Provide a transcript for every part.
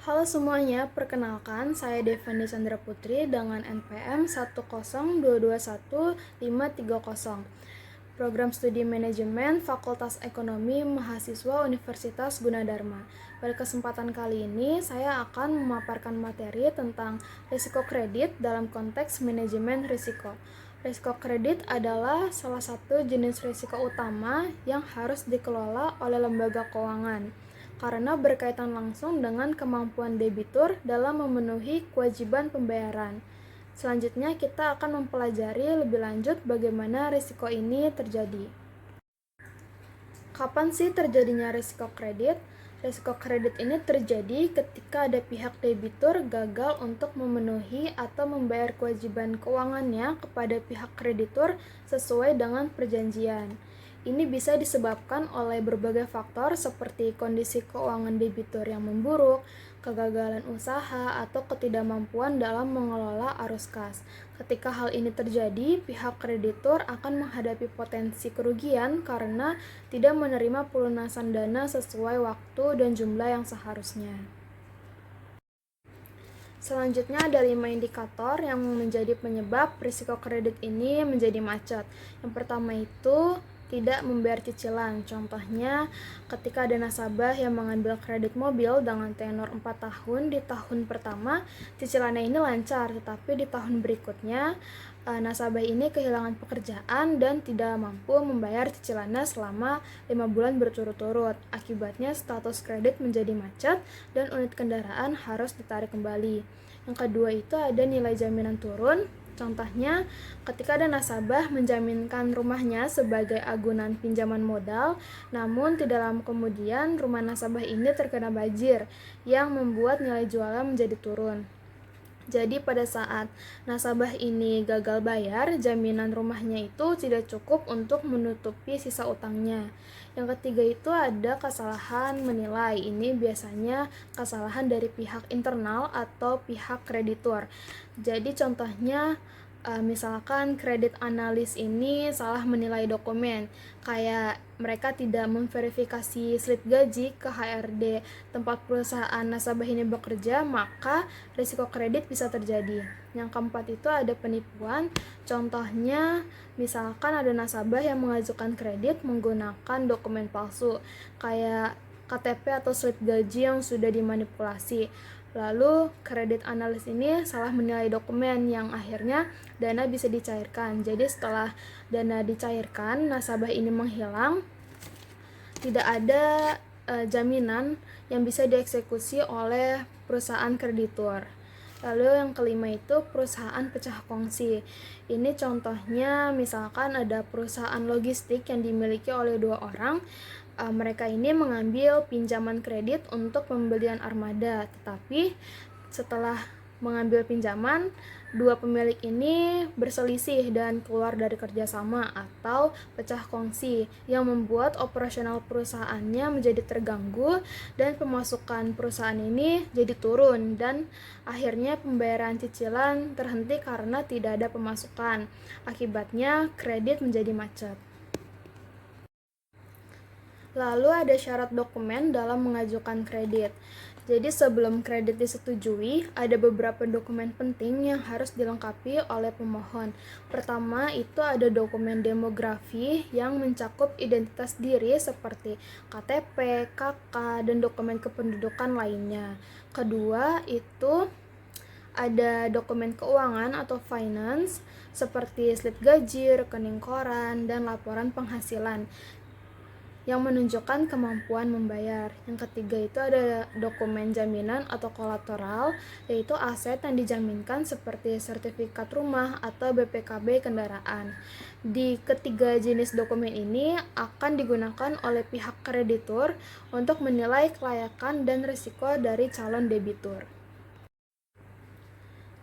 Halo semuanya, perkenalkan saya Devandi Sandra Putri dengan NPM 10221-530. Program Studi Manajemen Fakultas Ekonomi Mahasiswa Universitas Gunadarma. Pada kesempatan kali ini, saya akan memaparkan materi tentang risiko kredit dalam konteks manajemen risiko. Risiko kredit adalah salah satu jenis risiko utama yang harus dikelola oleh lembaga keuangan, karena berkaitan langsung dengan kemampuan debitur dalam memenuhi kewajiban pembayaran. Selanjutnya kita akan mempelajari lebih lanjut bagaimana risiko ini terjadi. Kapan sih terjadinya risiko kredit? Risiko kredit ini terjadi ketika ada pihak debitur gagal untuk memenuhi atau membayar kewajiban keuangannya kepada pihak kreditur sesuai dengan perjanjian. Ini bisa disebabkan oleh berbagai faktor seperti kondisi keuangan debitur yang memburuk, kegagalan usaha, atau ketidakmampuan dalam mengelola arus kas. Ketika hal ini terjadi, pihak kreditur akan menghadapi potensi kerugian karena tidak menerima pelunasan dana sesuai waktu dan jumlah yang seharusnya. Selanjutnya ada 5 indikator yang menjadi penyebab risiko kredit ini menjadi macet. Yang pertama itu tidak membayar cicilan. Contohnya, ketika ada nasabah yang mengambil kredit mobil dengan tenor 4 tahun, di tahun pertama cicilannya ini lancar, tetapi di tahun berikutnya nasabah ini kehilangan pekerjaan dan tidak mampu membayar cicilannya selama 5 bulan berturut-turut. Akibatnya status kredit menjadi macet dan unit kendaraan harus ditarik kembali. Yang kedua itu ada nilai jaminan turun. Contohnya, ketika ada nasabah menjaminkan rumahnya sebagai agunan pinjaman modal, namun tidak lama kemudian rumah nasabah ini terkena banjir yang membuat nilai jualnya menjadi turun. Jadi pada saat nasabah ini gagal bayar, jaminan rumahnya itu tidak cukup untuk menutupi sisa utangnya. Yang ketiga itu ada kesalahan menilai. Ini biasanya kesalahan dari pihak internal atau pihak kreditur. Jadi contohnya misalkan kredit analis ini salah menilai dokumen, kayak mereka tidak memverifikasi slip gaji ke HRD tempat perusahaan nasabah ini bekerja, maka risiko kredit bisa terjadi. Yang keempat itu ada penipuan. Contohnya misalkan ada nasabah yang mengajukan kredit menggunakan dokumen palsu kayak KTP atau slip gaji yang sudah dimanipulasi. Lalu kredit analis ini salah menilai dokumen yang akhirnya dana bisa dicairkan. Jadi setelah dana dicairkan, nasabah ini menghilang, tidak ada jaminan yang bisa dieksekusi oleh perusahaan kreditur. Lalu yang kelima itu perusahaan pecah kongsi. Ini contohnya misalkan ada perusahaan logistik yang dimiliki oleh 2 orang. Mereka ini mengambil pinjaman kredit untuk pembelian armada, tetapi setelah mengambil pinjaman, 2 pemilik ini berselisih dan keluar dari kerjasama atau pecah kongsi yang membuat operasional perusahaannya menjadi terganggu dan pemasukan perusahaan ini jadi turun, dan akhirnya pembayaran cicilan terhenti karena tidak ada pemasukan. Akibatnya kredit menjadi macet. Lalu ada syarat dokumen dalam mengajukan kredit. Jadi sebelum kredit disetujui, ada beberapa dokumen penting yang harus dilengkapi oleh pemohon. Pertama, itu ada dokumen demografi yang mencakup identitas diri seperti KTP, KK, dan dokumen kependudukan lainnya. Kedua, itu ada dokumen keuangan atau finance seperti slip gaji, rekening koran, dan laporan penghasilan yang menunjukkan kemampuan membayar. Yang ketiga itu ada dokumen jaminan atau kolateral, yaitu aset yang dijaminkan seperti sertifikat rumah atau BPKB kendaraan. Di ketiga jenis dokumen ini akan digunakan oleh pihak kreditur untuk menilai kelayakan dan risiko dari calon debitur.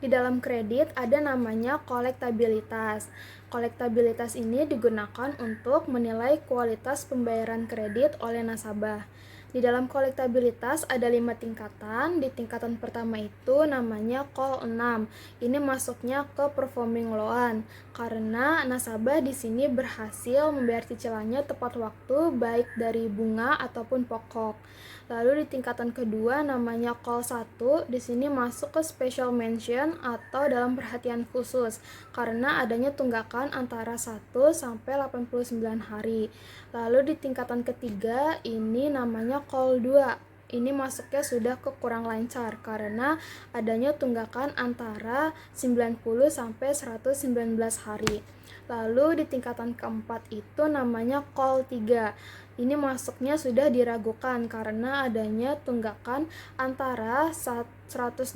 Di dalam kredit ada namanya kolektabilitas. Kolektabilitas ini digunakan untuk menilai kualitas pembayaran kredit oleh nasabah. Di dalam kolektabilitas ada 5 tingkatan. Di tingkatan pertama itu namanya Kol 6. Ini masuknya ke performing loan karena nasabah di sini berhasil membayar cicilannya tepat waktu baik dari bunga ataupun pokok. Lalu di tingkatan kedua namanya call 1, di sini masuk ke special mention atau dalam perhatian khusus karena adanya tunggakan antara 1 sampai 89 hari. Lalu di tingkatan ketiga ini namanya call 2. Ini masuknya sudah ke kurang lancar karena adanya tunggakan antara 90 sampai 119 hari. Lalu di tingkatan keempat itu namanya call 3. Ini masuknya sudah diragukan karena adanya tunggakan antara 120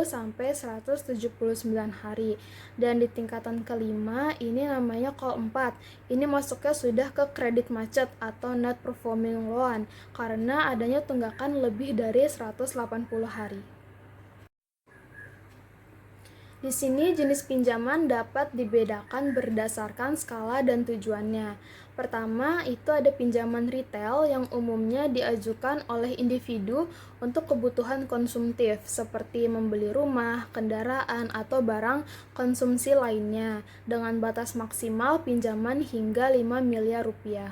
sampai 179 hari. Dan di tingkatan kelima ini namanya call 4. Ini masuknya sudah ke kredit macet atau not performing loan karena adanya tunggakan lebih dari 180 hari. Di sini jenis pinjaman dapat dibedakan berdasarkan skala dan tujuannya. Pertama, itu ada pinjaman retail yang umumnya diajukan oleh individu untuk kebutuhan konsumtif seperti membeli rumah, kendaraan, atau barang konsumsi lainnya dengan batas maksimal pinjaman hingga 5 miliar rupiah.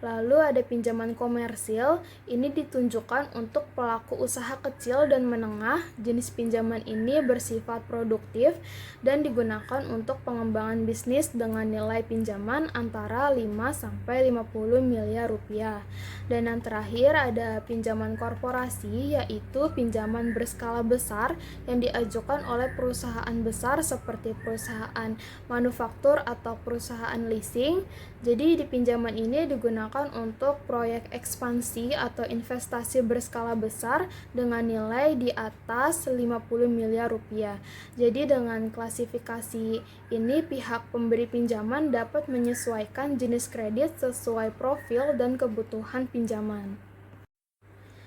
Lalu ada pinjaman komersil, ini ditunjukkan untuk pelaku usaha kecil dan menengah. Jenis pinjaman ini bersifat produktif dan digunakan untuk pengembangan bisnis dengan nilai pinjaman antara 5 sampai 50 miliar rupiah. Dan yang terakhir ada pinjaman korporasi, yaitu pinjaman berskala besar yang diajukan oleh perusahaan besar seperti perusahaan manufaktur atau perusahaan leasing. Jadi di pinjaman ini digunakan untuk proyek ekspansi atau investasi berskala besar dengan nilai di atas 50 miliar rupiah. Jadi dengan klasifikasi ini pihak pemberi pinjaman dapat menyesuaikan jenis kredit sesuai profil dan kebutuhan pinjaman.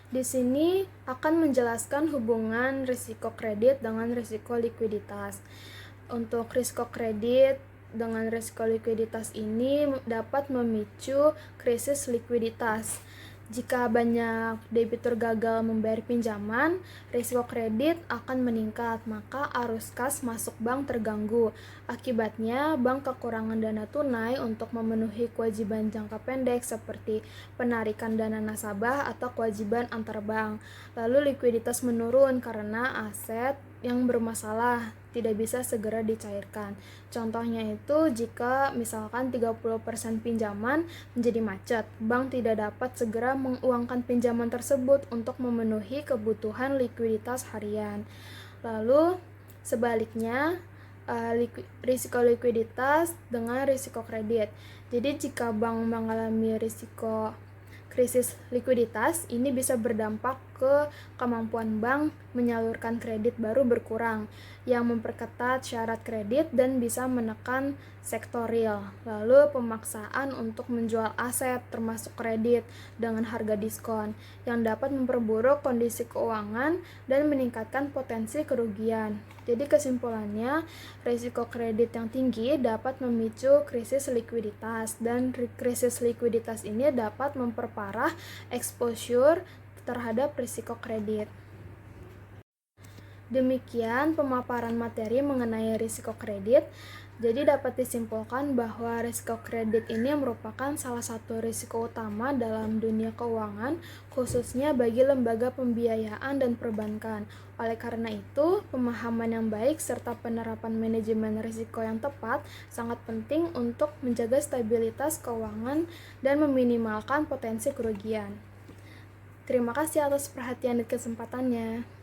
Di sini akan menjelaskan hubungan risiko kredit dengan risiko likuiditas. Untuk risiko kredit dengan risiko likuiditas ini dapat memicu krisis likuiditas. Jika banyak debitur gagal membayar pinjaman, risiko kredit akan meningkat, maka arus kas masuk bank terganggu. Akibatnya, bank kekurangan dana tunai untuk memenuhi kewajiban jangka pendek seperti penarikan dana nasabah atau kewajiban antar bank. Lalu likuiditas menurun karena aset yang bermasalah tidak bisa segera dicairkan. Contohnya itu jika misalkan 30% pinjaman menjadi macet, bank tidak dapat segera menguangkan pinjaman tersebut untuk memenuhi kebutuhan likuiditas harian. Lalu sebaliknya, risiko likuiditas dengan risiko kredit. Jadi jika bank mengalami risiko krisis likuiditas, ini bisa berdampak ke kemampuan bank menyalurkan kredit baru berkurang, yang memperketat syarat kredit dan bisa menekan sektor real. Lalu pemaksaan untuk menjual aset termasuk kredit dengan harga diskon, yang dapat memperburuk kondisi keuangan dan meningkatkan potensi kerugian. Jadi kesimpulannya, risiko kredit yang tinggi dapat memicu krisis likuiditas, dan krisis likuiditas ini dapat memperparah exposure terhadap risiko kredit. Demikian pemaparan materi mengenai risiko kredit. Jadi dapat disimpulkan bahwa risiko kredit ini merupakan salah satu risiko utama dalam dunia keuangan, khususnya bagi lembaga pembiayaan dan perbankan. Oleh karena itu, pemahaman yang baik serta penerapan manajemen risiko yang tepat sangat penting untuk menjaga stabilitas keuangan dan meminimalkan potensi kerugian. Terima kasih atas perhatian dan kesempatannya.